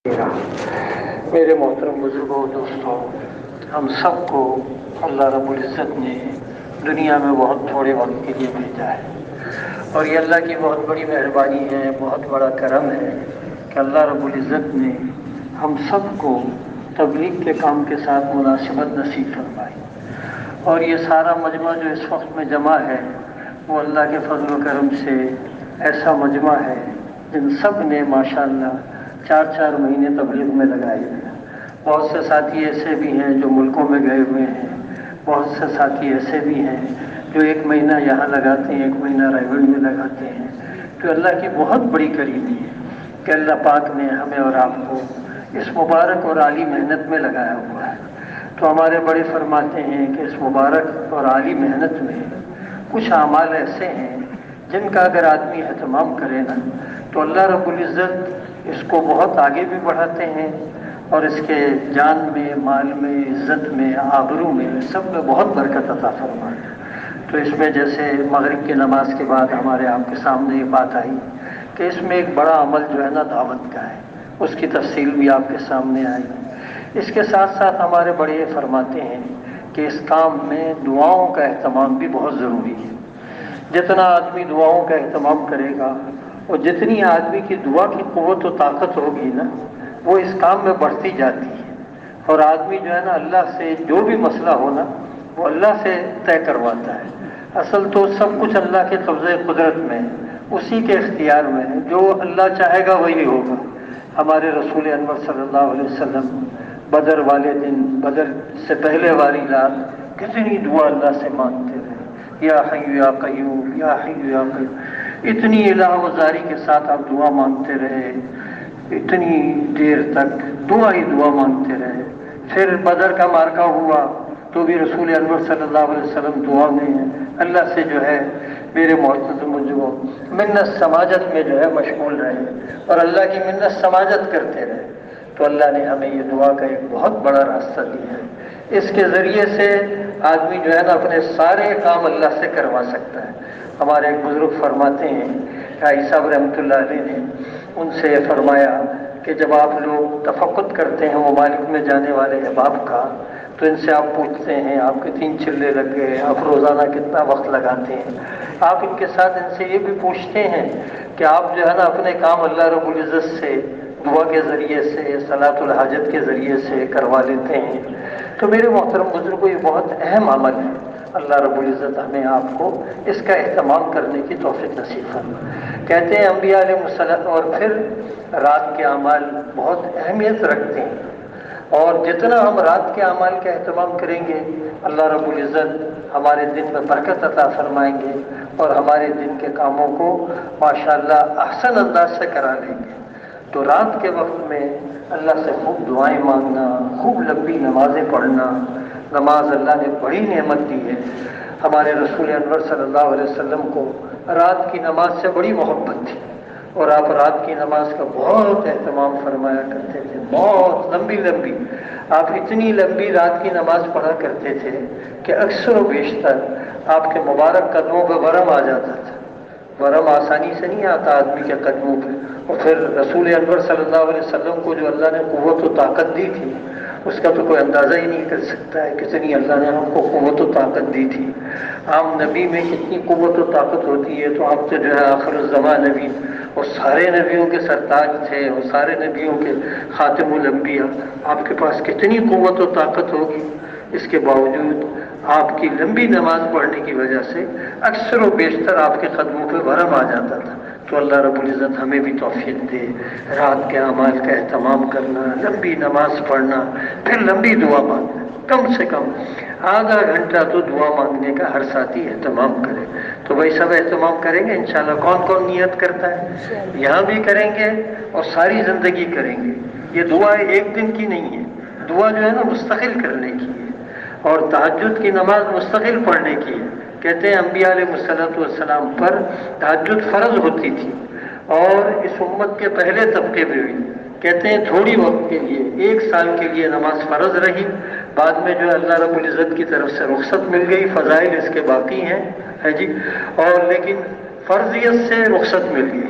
میرے محترم بزرگوں دوستوں، ہم سب کو اللہ رب العزت نے دنیا میں بہت تھوڑے وقت کے لیے بھیجا ہے، اور یہ اللہ کی بہت بڑی مہربانی ہے، بہت بڑا کرم ہے کہ اللہ رب العزت نے ہم سب کو تبلیغ کے کام کے ساتھ مناسبت نصیب فرمائی۔ اور یہ سارا مجمع جو اس وقت میں جمع ہے وہ اللہ کے فضل و کرم سے ایسا مجمع ہے جن سب نے ماشاءاللہ 4 مہینے تبلیغ میں لگائے ہیں۔ بہت سے ساتھی ایسے بھی ہیں جو ملکوں میں گئے ہوئے ہیں، بہت سے ساتھی ایسے بھی ہیں جو 1 مہینہ یہاں لگاتے ہیں، 1 مہینہ رائے گڑھ میں لگاتے ہیں۔ تو اللہ کی بہت بڑی کریمی ہے کہ اللہ پاک نے ہمیں اور آپ کو اس مبارک اور عالی محنت میں لگایا ہوا ہے۔ تو ہمارے بڑے فرماتے ہیں کہ اس مبارک اور عالی محنت میں کچھ اعمال ایسے ہیں جن کا اگر آدمی اہتمام کرے نا تو اللہ رب العزت اس کو بہت آگے بھی بڑھاتے ہیں، اور اس کے جان میں، مال میں، عزت میں، آبرو میں، سب میں بہت برکت عطا فرماتے ہیں۔ تو اس میں جیسے مغرب کی نماز کے بعد ہمارے آپ کے سامنے یہ بات آئی کہ اس میں ایک بڑا عمل جو ہے نا دعوت کا ہے، اس کی تفصیل بھی آپ کے سامنے آئی۔ اس کے ساتھ ساتھ ہمارے بڑے یہ فرماتے ہیں کہ اس کام میں دعاؤں کا اہتمام بھی بہت ضروری ہے۔ جتنا آدمی دعاؤں کا اہتمام کرے گا اور جتنی آدمی کی دعا کی قوت و طاقت ہوگی نا وہ اس کام میں بڑھتی جاتی ہے، اور آدمی جو ہے نا اللہ سے جو بھی مسئلہ ہونا وہ اللہ سے طے کرواتا ہے۔ اصل تو سب کچھ اللہ کے قبضۂ قدرت میں ہے، اسی کے اختیار میں ہے، جو اللہ چاہے گا وہی ہوگا۔ ہمارے رسول انور صلی اللہ علیہ وسلم بدر والے دن، بدر سے پہلے والی رات کتنی دعا اللہ سے مانگتے رہے، یا حی یا قیوم، یا حی یا قیوم، اتنی الہ وزاری کے ساتھ آپ دعا مانگتے رہے، اتنی دیر تک دعا مانگتے رہے۔ پھر بدر کا معرکہ ہوا تو بھی رسول انور صلی اللہ علیہ وسلم دعا میں اللہ سے جو ہے میرے محترم جو منت سماجت میں جو ہے مشغول رہے اور اللہ کی منت سماجت کرتے رہے۔ تو اللہ نے ہمیں یہ دعا کا ایک بہت بڑا راستہ دیا ہے، اس کے ذریعے سے آدمی جو ہے نا اپنے سارے کام اللہ سے کروا سکتا ہے۔ ہمارے ایک بزرگ فرماتے ہیں کہ عیسیٰ صاحب رحمۃ اللہ علیہ نے ان سے فرمایا کہ جب آپ لوگ تفقد کرتے ہیں ممالک میں جانے والے احباب کا تو ان سے آپ پوچھتے ہیں آپ کے 3 چلے لگ گئے، آپ روزانہ کتنا وقت لگاتے ہیں، آپ ان کے ساتھ ان سے یہ بھی پوچھتے ہیں کہ آپ جو ہے نا اپنے کام اللہ رب العزت سے دعا کے ذریعے سے، صلاۃ الحاجت کے ذریعے سے کروا لیتے ہیں۔ تو میرے محترم بزرگوں یہ بہت اہم عمل ہے، اللہ رب العزت ہمیں آپ کو اس کا اہتمام کرنے کی توفیق نصیب فرمائے۔ کہتے ہیں انبیاء علیہ السلام، اور پھر رات کے اعمال بہت اہمیت رکھتے ہیں، اور جتنا ہم رات کے اعمال کا اہتمام کریں گے اللہ رب العزت ہمارے دن میں برکت عطا فرمائیں گے اور ہمارے دن کے کاموں کو ماشاءاللہ احسن انداز سے کرا لیں گے۔ تو رات کے وقت میں اللہ سے خوب دعائیں مانگنا، خوب لمبی نمازیں پڑھنا، نماز اللہ نے بڑی نعمت دی ہے۔ ہمارے رسول انور صلی اللہ علیہ وسلم کو رات کی نماز سے بڑی محبت تھی، اور آپ رات کی نماز کا بہت اہتمام فرمایا کرتے تھے، بہت لمبی لمبی، آپ اتنی لمبی رات کی نماز پڑھا کرتے تھے کہ اکثر و بیشتر آپ کے مبارک قدموں پہ ورم آ جاتا تھا۔ ورم آسانی سے نہیں آتا آدمی کے قدموں پہ، اور پھر رسول انور صلی اللہ علیہ وسلم کو جو اللہ نے قوت و طاقت دی تھی اس کا تو کوئی اندازہ ہی نہیں کر سکتا ہے کتنی اللہ نے ہم کو قوت و طاقت دی تھی۔ عام نبی میں کتنی قوت و طاقت ہوتی ہے، تو آپ تو جو ہے آخر الزمان نبی اور سارے نبیوں کے سرتاج تھے اور سارے نبیوں کے خاتم الانبیاء، آپ کے پاس کتنی قوت و طاقت ہوگی، اس کے باوجود آپ کی لمبی نماز پڑھنے کی وجہ سے اکثر و بیشتر آپ کے قدموں پہ ورم آ جاتا تھا۔ تو اللہ رب العزت ہمیں بھی توفیق دے رات کے اعمال کا اہتمام کرنا، لمبی نماز پڑھنا، پھر لمبی دعا مانگنا، کم سے کم آدھا گھنٹہ تو دعا مانگنے کا ہر ساتھی اہتمام کرے۔ تو بھائی سب اہتمام کریں گے انشاءاللہ؟ کون کون نیت کرتا ہے؟ یہاں بھی کریں گے اور ساری زندگی کریں گے۔ یہ دعا ایک دن کی نہیں ہے، دعا جو ہے نا مستقل کرنے کی ہے، اور تہجد کی نماز مستقل پڑھنے کی ہے۔ کہتے ہیں انبیاء علیہ السلام پر تہجد فرض ہوتی تھی، اور اس امت کے پہلے طبقے میں ہوئی، کہتے ہیں تھوڑی وقت کے لیے 1 سال کے لیے نماز فرض رہی، بعد میں جو ہے اللہ رب العزت کی طرف سے رخصت مل گئی، فضائل اس کے باقی ہیں، ہے جی، اور لیکن فرضیت سے رخصت مل گئی،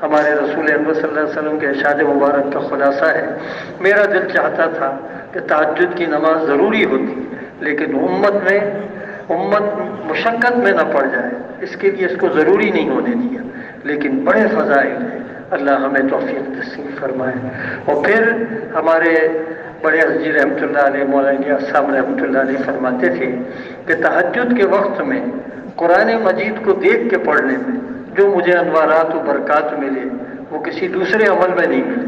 ہمارے رسول اکرم صلی اللہ علیہ وسلم کے ارشاد مبارک کا خلاصہ ہے، میرا دل چاہتا تھا کہ تہجد کی نماز ضروری ہوتی، لیکن امت مشقت میں نہ پڑ جائے، اس کے لیے اس کو ضروری نہیں ہونے دیا، لیکن بڑے فضائل ہیں، اللہ ہمیں توفیق نصیب فرمائے۔ اور پھر ہمارے بڑے حضرت رحمۃ اللہ علیہ، مولانا صاحب رحمۃ اللہ علیہ فرماتے تھے کہ تہجد کے وقت میں قرآن مجید کو دیکھ کے پڑھنے میں جو مجھے انوارات و برکات ملے وہ کسی دوسرے عمل میں نہیں ملے،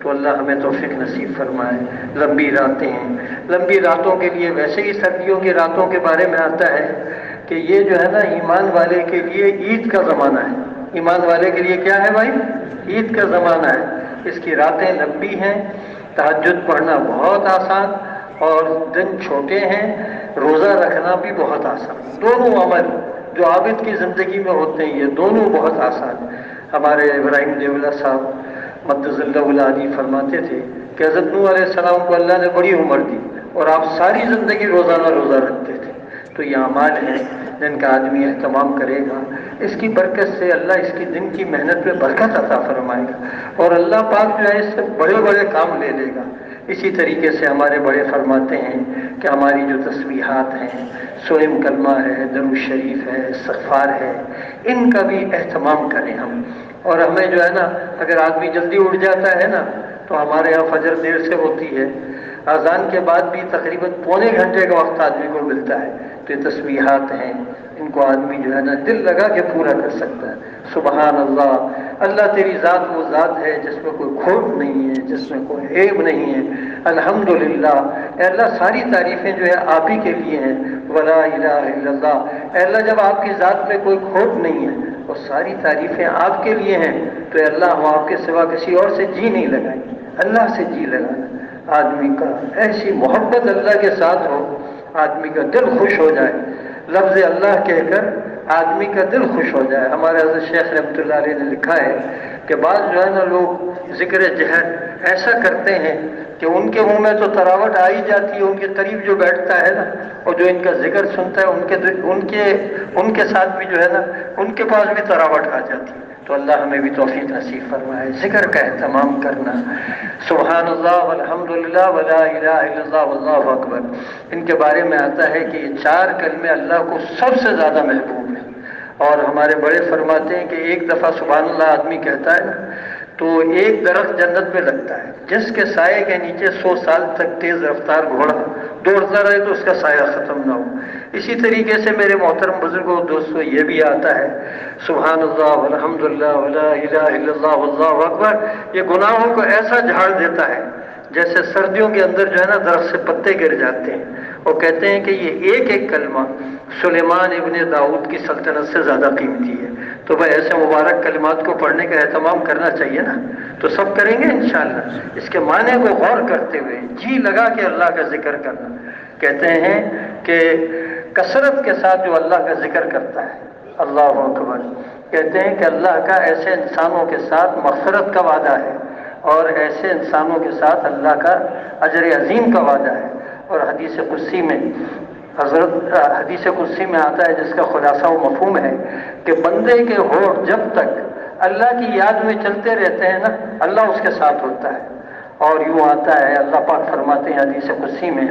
تو اللہ ہمیں توفیق نصیب فرمائے۔ لمبی راتیں ہیں، لمبی راتوں کے لیے ویسے ہی سردیوں کی راتوں کے بارے میں آتا ہے کہ یہ جو ہے نا ایمان والے کے لیے عید کا زمانہ ہے۔ ایمان والے کے لیے کیا ہے بھائی؟ عید کا زمانہ ہے۔ اس کی راتیں لمبی ہیں، تہجد پڑھنا بہت آسان، اور دن چھوٹے ہیں، روزہ رکھنا بھی بہت آسان۔ دونوں عمل جو عابد کی زندگی میں ہوتے ہیں یہ دونوں بہت آسان۔ ہمارے ابراہیم دیو اللہ صاحب مقدس اللہ علیہ فرماتے تھے کہ حضرت نوح علیہ السلام کو اللہ نے بڑی عمر دی اور آپ ساری زندگی روزانہ روزہ رکھتے تھے۔ تو یہ اعمال ہیں جن کا آدمی اہتمام کرے گا، اس کی برکت سے اللہ اس کی دن کی محنت میں برکت عطا فرمائے گا، اور اللہ پاک جو ہے اس سے بڑے بڑے کام لے لے گا۔ اسی طریقے سے ہمارے بڑے فرماتے ہیں کہ ہماری جو تسبیحات ہیں، سوئم کلمہ ہے، درود شریف ہے، استغفار ہے، ان کا بھی اہتمام کریں ہم۔ اور ہمیں جو ہے نا، اگر آدمی جلدی اٹھ جاتا ہے نا تو ہمارے یہاں فجر دیر سے ہوتی ہے، اذان کے بعد بھی تقریباً پونے گھنٹے کا وقت آدمی کو ملتا ہے، تو یہ تسبیحات ہیں، ان کو آدمی جو ہے نا دل لگا کے پورا کر سکتا ہے۔ سبحان اللہ، اللہ تیری ذات وہ ذات ہے جس میں کوئی کھوٹ نہیں ہے، جس میں کوئی عیب نہیں ہے۔ الحمدللہ، اے اللہ ساری تعریفیں جو ہے آپ ہی کے لیے ہیں۔ ولا الہ الا اللہ، اے اللہ جب آپ کی ذات میں کوئی کھوٹ نہیں ہے اور ساری تعریفیں آپ کے لیے ہیں، تو اے اللہ ہم آپ کے سوا کسی اور سے جی نہیں لگائیں گے، اللہ سے جی لگانا۔ آدمی کا ایسی محبت اللہ کے ساتھ ہو، آدمی کا دل خوش ہو جائے، لفظ اللہ کہہ کر آدمی کا دل خوش ہو جائے۔ ہمارے حضرت شیخ رحمۃ اللہ علیہ نے لکھا ہے کہ بعض جو ہے نا لوگ ذکر جہر ایسا کرتے ہیں کہ ان کے منہ میں تو تراوٹ آ ہی جاتی ہے، ان کے قریب جو بیٹھتا ہے نا اور جو ان کا ذکر سنتا ہے ان کے ساتھ بھی جو ہے نا ان کے پاس بھی تراوٹ آ جاتی ہے۔ تو اللہ ہمیں بھی توفیق نصیب فرمائے ذکر کا اہتمام کرنا۔ سبحان اللہ والحمدللہ ولا الہ الا اللہ واللہ اکبر، ان کے بارے میں آتا ہے کہ یہ 4 کلمے اللہ کو سب سے زیادہ محبوب ہیں۔ اور ہمارے بڑے فرماتے ہیں کہ ایک دفعہ سبحان اللہ آدمی کہتا ہے نا تو ایک درخت جنت میں لگتا ہے، جس کے سائے کے نیچے 100 سال تک تیز رفتار گھوڑا دوڑتا رہے تو اس کا سایہ ختم نہ ہو۔ اسی طریقے سے میرے محترم بزرگوں دوستوں یہ بھی آتا ہے سبحان اللہ والحمدللہ ولا الہ الا اللہ واللہ اکبر، یہ گناہوں کو ایسا جھاڑ دیتا ہے جیسے سردیوں کے اندر جو ہے نا درخت سے پتے گر جاتے ہیں، اور کہتے ہیں کہ یہ ایک ایک کلمہ سلیمان ابن داؤد کی سلطنت سے زیادہ قیمتی ہے۔ تو بھائی ایسے مبارک کلمات کو پڑھنے کا اہتمام کرنا چاہیے نا، تو سب کریں گے انشاءاللہ۔ اس کے معنی کو غور کرتے ہوئے جی لگا کے اللہ کا ذکر کرنا۔ کہتے ہیں کہ کثرت کے ساتھ جو اللہ کا ذکر کرتا ہے، اللہ اکبر، کہتے ہیں کہ اللہ کا ایسے انسانوں کے ساتھ مغفرت کا وعدہ ہے، اور ایسے انسانوں کے ساتھ اللہ کا اجر عظیم کا وعدہ ہے۔ اور حدیث قدسی میں آتا ہے جس کا خلاصہ و مفہوم ہے کہ بندے کے ہونٹ جب تک اللہ کی یاد میں چلتے رہتے ہیں نا اللہ اس کے ساتھ ہوتا ہے۔ اور یوں آتا ہے اللہ پاک فرماتے ہیں حدیث قدسی میں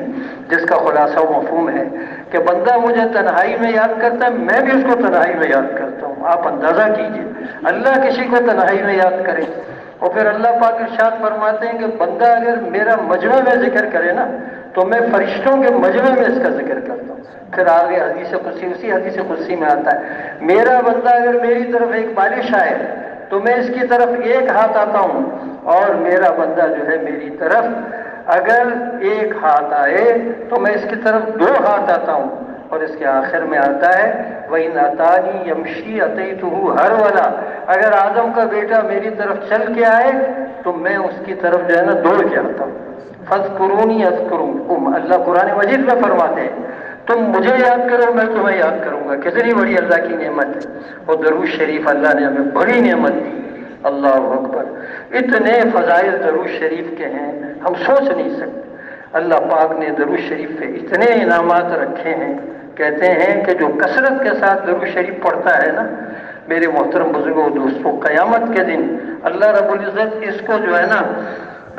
جس کا خلاصہ و مفہوم ہے کہ بندہ مجھے تنہائی میں یاد کرتا ہے، میں بھی اس کو تنہائی میں یاد کرتا ہوں۔ آپ اندازہ کیجئے اللہ کسی کو تنہائی میں یاد کرے، اور پھر اللہ پاک ارشاد فرماتے ہیں کہ بندہ اگر میرا مجمع میں ذکر کرے نا تو میں فرشتوں کے مجمع میں اس کا ذکر کرتا ہوں۔ پھر آگے حدیث قدسی، اسی حدیث قدسی میں آتا ہے میرا بندہ اگر میری طرف ایک بالش آئے تو میں اس کی طرف ایک ہاتھ آتا ہوں، اور میرا بندہ جو ہے میری طرف اگر ایک ہاتھ آئے تو میں اس کی طرف 2 ہاتھ آتا ہوں۔ اور اس کے آخر میں آتا ہے وَإِنْ أَتَانِي يَمْشِي أَتَيْتُهُ هَرْوَلًا، اگر آدم کا بیٹا میری طرف چل کے آئے تو میں اس کی طرف جو ہے نا دوڑ کے آتا ہوں۔ فَاذْكُرُونِي أَذْكُرْكُمْ، اللہ قرآن مجید میں فرماتے ہیں تم مجھے یاد کرو میں تمہیں یاد کروں گا۔ کتنی بڑی اللہ کی نعمت ہے، اور درود شریف اللہ نے ہمیں بڑی نعمت دی۔ اللہ اکبر، اتنے فضائل درود شریف کے ہیں ہم سوچ نہیں سکتے۔ اللہ پاک نے درود شریف پہ اتنے انعامات رکھے ہیں، کہتے ہیں کہ جو کثرت کے ساتھ درود شریف پڑھتا ہے نا میرے محترم بزرگوں دوستوں، قیامت کے دن اللہ رب العزت اس کو جو ہے نا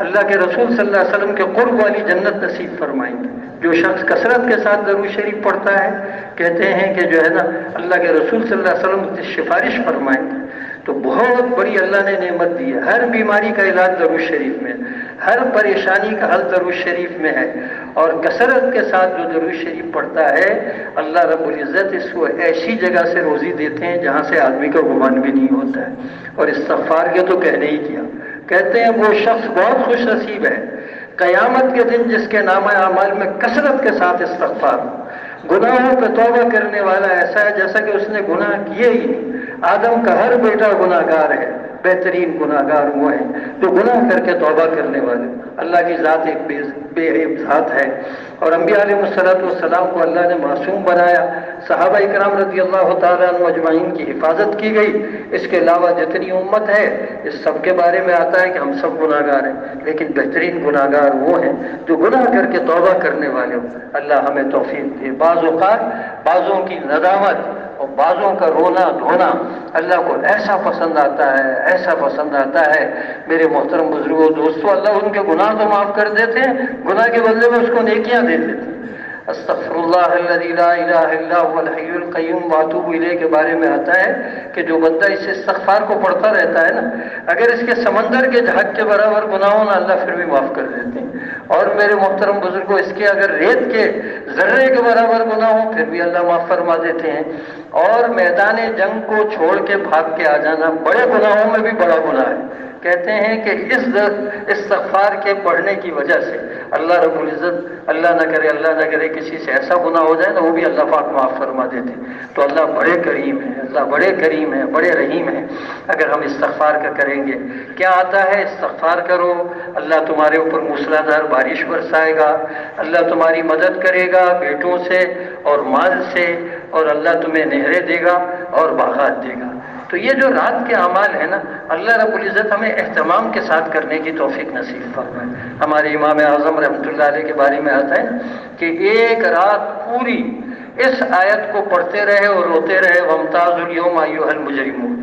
اللہ کے رسول صلی اللہ علیہ وسلم کے قرب والی جنت نصیب فرمائیں گے۔ جو شخص کثرت کے ساتھ درود شریف پڑھتا ہے، کہتے ہیں کہ جو ہے نا اللہ کے رسول صلی اللہ علیہ وسلم سفارش فرمائیں گے، تو بہت بڑی اللہ نے نعمت دی ہے۔ ہر بیماری کا علاج درود شریف میں، ہر پریشانی کا حل درود شریف میں ہے، اور کثرت کے ساتھ جو درود شریف پڑھتا ہے اللہ رب العزت اس کو ایسی جگہ سے روزی دیتے ہیں جہاں سے آدمی کا گمان بھی نہیں ہوتا ہے۔ اور استغفار کے تو کہنے ہی کیا، کہتے ہیں وہ شخص بہت خوش نصیب ہے قیامت کے دن جس کے نامہ اعمال میں کثرت کے ساتھ استغفار ہو۔ گناہوں پہ توبہ کرنے والا ایسا ہے جیسا کہ اس نے گناہ کیے ہی نہیں۔ آدم کا ہر بیٹا گناہ گار ہے، بہترین گناہ گار وہ ہیں جو گناہ کر کے توبہ کرنے والے۔ اللہ کی ذات ایک بے عیب ذات ہے، اور انبیاء علیہ السلام کو اللہ نے معصوم بنایا، صحابہ اکرام رضی اللہ تعالیٰ عنہ اجمعین کی حفاظت کی گئی۔ اس کے علاوہ جتنی امت ہے اس سب کے بارے میں آتا ہے کہ ہم سب گناہ گار ہیں، لیکن بہترین گناہ گار وہ ہیں جو گناہ کر کے توبہ کرنے والے ہوں۔ اللہ ہمیں توفیق دے۔ بعض اوقات بعضوں کی ندامت اور بعضوں کا رونا دھونا اللہ کو ایسا پسند آتا ہے، ایسا پسند آتا ہے۔ میرے محترم بزرگوں دوستوں، اللہ ان کے گناہ تو معاف کر دیتے ہیں، گناہ کے بدلے میں اس کو نیکیاں دے دیتے ہیں۔ استغفر اللہ الذی لا الہ الا هو الحی القیوم واتوب الیہ کے بارے میں آتا ہے کہ جو بندہ اس استغفار کو پڑھتا رہتا ہے نا، اگر اس کے سمندر کے جھاگ کے برابر گناہ ہونا اللہ پھر بھی معاف کر دیتے ہیں۔ اور میرے محترم بزرگوں، اس کے اگر ریت کے ذرے کے برابر گناہ ہو پھر بھی اللہ معاف فرما دیتے ہیں۔ اور میدان جنگ کو چھوڑ کے بھاگ کے آ جانا بڑے گناہوں میں بھی بڑا گناہ ہے۔ کہتے ہیں کہ اس استغفار کے پڑھنے کی وجہ سے اللہ رب العزت اللہ نہ کرے کسی سے ایسا گناہ ہو جائے نا، وہ بھی اللہ پاک معاف فرما دیتے۔ تو اللہ بڑے کریم ہے، اللہ بڑے کریم ہے، بڑے رحیم ہے۔ اگر ہم استغفار کا کریں گے، کیا آتا ہے؟ استغفار کرو، اللہ تمہارے اوپر موسلادھار بارش برسائے گا، اللہ تمہاری مدد کرے گا بیٹوں سے اور مال سے، اور اللہ تمہیں نہریں دے گا اور باغات دے گا۔ تو یہ جو رات کے اعمال ہیں نا، اللہ رب العزت ہمیں اہتمام کے ساتھ کرنے کی توفیق نصیب فرمائے۔ ہمارے امام اعظم رحمۃ اللہ علیہ کے بارے میں آتا ہے کہ ایک رات پوری اس آیت کو پڑھتے رہے اور روتے رہے، وَامْتَازُوا الْيَوْمَ أَيُّهَا الْمُجْرِمُونَ،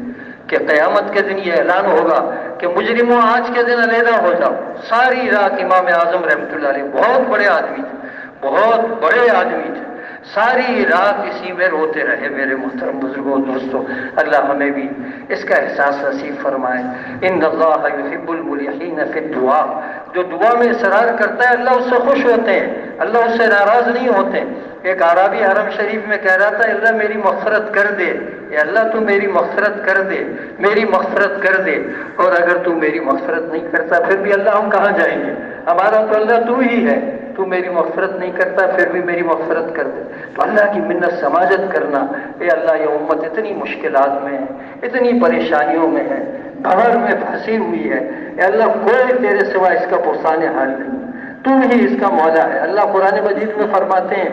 کہ قیامت کے دن یہ اعلان ہوگا کہ مجرموں آج کے دن علیحدہ ہو جاؤ۔ ساری رات امام اعظم رحمۃ اللہ علیہ بہت بڑے آدمی تھے، بہت بڑے آدمی تھے، ساری رات اسی میں روتے رہے۔ میرے محترم بزرگوں دوستوں، اللہ ہمیں بھی اس کا احساس نصیب فرمائے۔ ان اللہ یحب الملحین فی الدعاء، جو دعا میں اصرار کرتا ہے اللہ اس سے خوش ہوتے ہیں، اللہ اس سے ناراض نہیں ہوتے۔ ایک عربی حرم شریف میں کہہ رہا تھا، اللہ میری مغفرت کر دے، یا اللہ تو میری مغفرت کر دے، میری مغفرت کر دے۔ اور اگر تو میری مغفرت نہیں کرتا پھر بھی اللہ ہم کہاں جائیں گے؟ ہمارا تو اللہ تو ہی ہے، تو میری مغفرت نہیں کرتا پھر بھی میری مغفرت کر دے۔ تو اللہ کی منت سماجت کرنا، اے اللہ یہ امت اتنی مشکلات میں ہے، اتنی پریشانیوں میں ہے، بھنور میں پھنسی ہوئی ہے، اے اللہ کوئی تیرے سوا اس کا پرسان حال نہیں، تو ہی اس کا مولا ہے۔ اللہ قرآن مجید میں فرماتے ہیں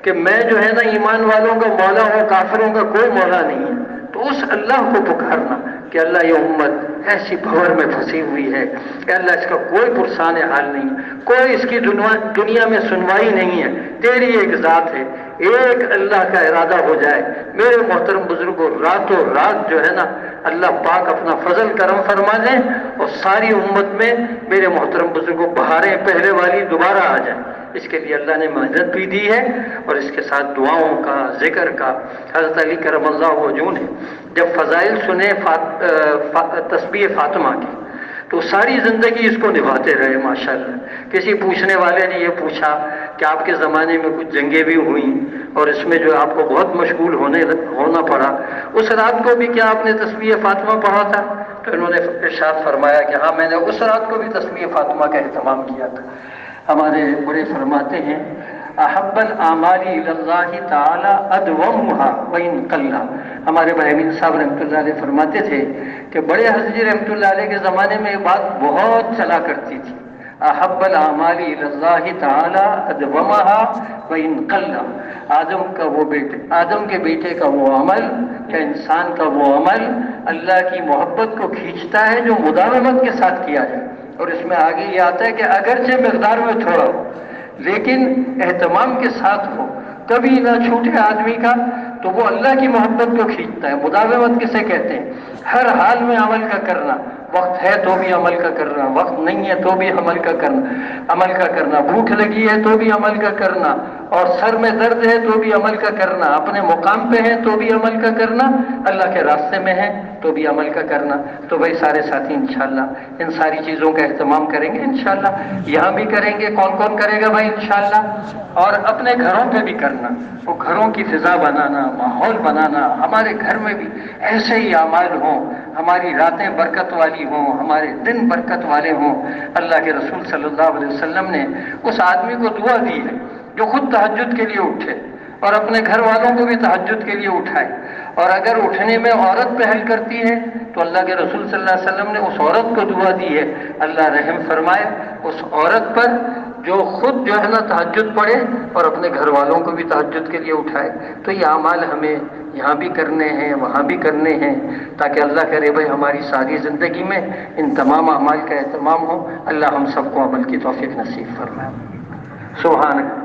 کہ میں جو ہے نا ایمان والوں کا مولا ہوں، کافروں کا کوئی مولا نہیں ہے۔ تو اس اللہ کو پکارنا کہ اللہ یہ امت ایسی بھنور میں پھنسی ہوئی ہے، کہ اللہ اس کا کوئی پرسان حال نہیں، کوئی اس کی دنیا میں سنوائی نہیں ہے، تیری ایک ذات ہے، ایک اللہ کا ارادہ ہو جائے۔ میرے محترم بزرگوں، راتوں رات جو ہے نا اللہ پاک اپنا فضل کرم فرما دیں اور ساری امت میں میرے محترم بزرگوں بہاریں پہلے والی دوبارہ آ جائیں۔ اس کے لیے اللہ نے محنت بھی دی ہے، اور اس کے ساتھ دعاؤں کا ذکر کا۔ حضرت علی کرم اللہ وجہ نے جب فضائل سنے تسبیح فاطمہ کی تو ساری زندگی اس کو نبھاتے رہے ماشاءاللہ۔ کسی پوچھنے والے نے یہ پوچھا کہ آپ کے زمانے میں کچھ جنگیں بھی ہوئیں اور اس میں جو آپ کو بہت مشغول ہونا پڑا، اس رات کو بھی کیا آپ نے تسبیح فاطمہ پڑھا تھا؟ تو انہوں نے ارشاد فرمایا کہ ہاں، میں نے اس رات کو بھی تسبیح فاطمہ کا اہتمام کیا تھا۔ ہمارے بڑے فرماتے ہیں احب الاعمال الی اللہ تعالی ادومها وان قل۔ ہمارے بھائی امین صاحب رحمۃ اللہ علیہ فرماتے تھے کہ بڑے حضرت رحمۃ اللہ علیہ کے زمانے میں یہ بات بہت چلا کرتی تھی، احب الاعمال الی اللہ تعالی ادومها وان قل۔ آدم کے بیٹے کا وہ عمل یا انسان کا وہ عمل اللہ کی محبت کو کھینچتا ہے جو مداومت کے ساتھ کیا جائے۔ اور اس میں آگے یہ آتا ہے کہ اگرچہ مقدار میں تھوڑا ہو لیکن اہتمام کے ساتھ ہو، کبھی نہ چھوٹے آدمی کا، تو وہ اللہ کی محبت کو کھینچتا ہے۔ مداومت کسے کہتے ہیں؟ ہر حال میں عمل کا کرنا، وقت ہے تو بھی عمل کا کرنا، وقت نہیں ہے تو بھی عمل کا کرنا، بھوک لگی ہے تو بھی عمل کا کرنا، اور سر میں درد ہے تو بھی عمل کا کرنا، اپنے مقام پہ ہے تو بھی عمل کا کرنا، اللہ کے راستے میں ہے تو بھی عمل کا کرنا۔ تو بھائی سارے ساتھی انشاءاللہ ان ساری چیزوں کا اہتمام کریں گے، انشاءاللہ یہاں بھی کریں گے۔ کون کون کرے گا بھائی انشاءاللہ؟ اور اپنے گھروں پہ بھی کرنا، وہ گھروں کی فضا بنانا، ماحول بنانا، ہمارے گھر میں بھی ایسے ہی اعمال ہوں، ہماری راتیں برکت والی ہوں، ہمارے دن برکت والے ہوں۔ اللہ کے رسول صلی اللہ علیہ وسلم نے اس آدمی کو دعا دی ہے جو خود تہجد کے لیے اٹھے اور اپنے گھر والوں کو بھی تہجد کے لیے اٹھائے، اور اگر اٹھنے میں عورت پہل کرتی ہے تو اللہ کے رسول صلی اللہ علیہ وسلم نے اس عورت کو دعا دی ہے، اللہ رحم فرمائے اس عورت پر جو خود جو ہے نا تہجد پڑھے اور اپنے گھر والوں کو بھی تہجد کے لیے اٹھائے۔ تو یہ اعمال ہمیں یہاں بھی کرنے ہیں، وہاں بھی کرنے ہیں، تاکہ اللہ کرے بھائی ہماری ساری زندگی میں ان تمام اعمال کا اہتمام ہو۔ اللہ ہم سب کو عمل کی توفیق نصیب فرمائے۔ سبحانک